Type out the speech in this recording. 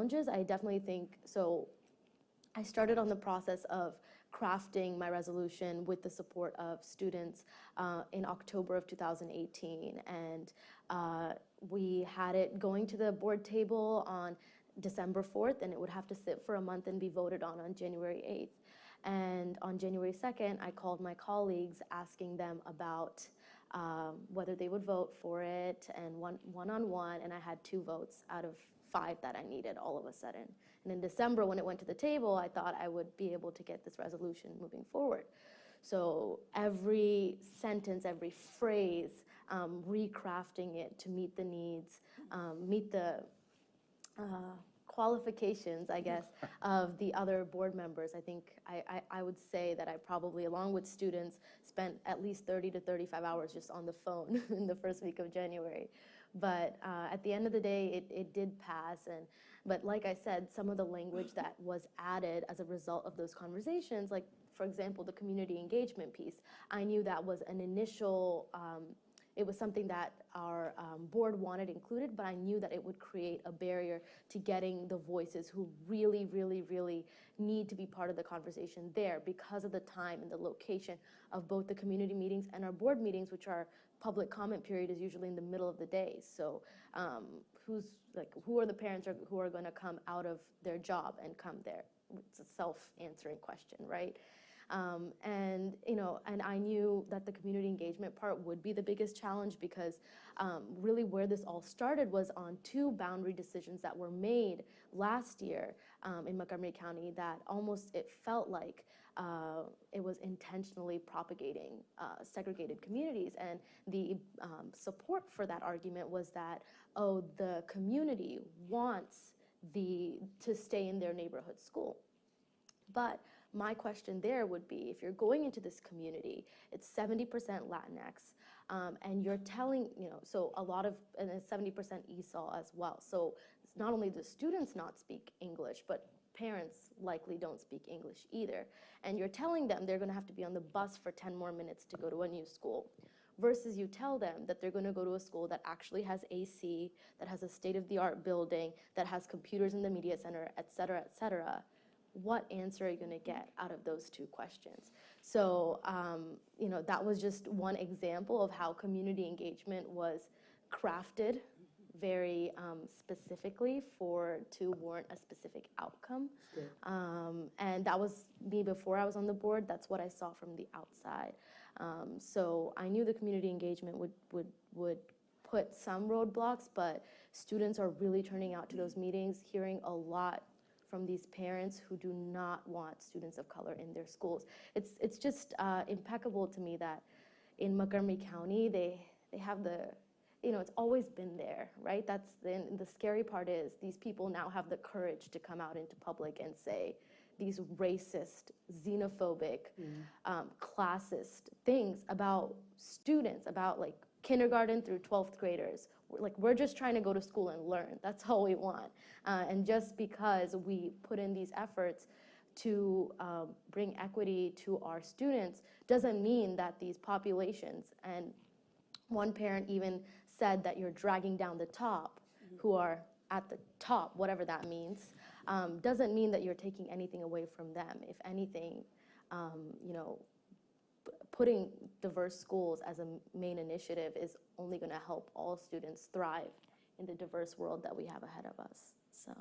challenges, I definitely think, so I started on the process of crafting my resolution with the support of students in October of 2018. And we had it going to the board table on December 4th, and it would have to sit for a month and be voted on January 8th. And on January 2nd, I called my colleagues asking them about whether they would vote for it, and one-on-one, and I had 2 votes out of 5 that I needed all of a sudden. And in December, when it went to the table, I thought I would be able to get this resolution moving forward. So every sentence, every phrase, recrafting it to meet the needs, meet the qualifications, I guess, of the other board members. I think I would say that I probably, along with students, spent at least 30 to 35 hours just on the phone in the first week of January. But at the end of the day, it did pass. But like I said, some of the language that was added as a result of those conversations, like, for example, the community engagement piece, I knew that was an initial it was something that our board wanted included, but I knew that it would create a barrier to getting the voices who really, really, really need to be part of the conversation there because of the time and the location of both the community meetings and our board meetings, which our public comment period is usually in the middle of the day. So who are the parents who are going to come out of their job and come there? It's a self-answering question, right? And I knew that the community engagement part would be the biggest challenge because really where this all started was on 2 boundary decisions that were made last year in Montgomery County that almost it felt like it was intentionally propagating segregated communities. And the support for that argument was that, oh, the community wants to stay in their neighborhood school. But my question there would be, if you're going into this community, it's 70% Latinx, and you're telling, so a lot of, and it's 70% ESOL as well. So it's not only do students not speak English, but parents likely don't speak English either. And you're telling them they're gonna have to be on the bus for 10 more minutes to go to a new school. Versus you tell them that they're going to go to a school that actually has AC, that has a state-of-the-art building, that has computers in the media center, et cetera, et cetera. What answer are you going to get out of those 2 questions? So, that was just one example of how community engagement was crafted very specifically to warrant a specific outcome. Sure. And that was me before I was on the board. That's what I saw from the outside. So I knew the community engagement would put some roadblocks, but students are really turning out to those meetings, hearing a lot from these parents who do not want students of color in their schools. It's just impeccable to me that in Montgomery County, they have it's always been there, right? The scary part is these people now have the courage to come out into public and say these racist, xenophobic, classist things about students, about like kindergarten through 12th graders. We're just trying to go to school and learn. That's all we want. And just because we put in these efforts to bring equity to our students doesn't mean that these populations, and one parent even said that you're dragging down the top, who are at the top, whatever that means, doesn't mean that you're taking anything away from them. If anything, putting diverse schools as a main initiative is only going to help all students thrive in the diverse world that we have ahead of us. So.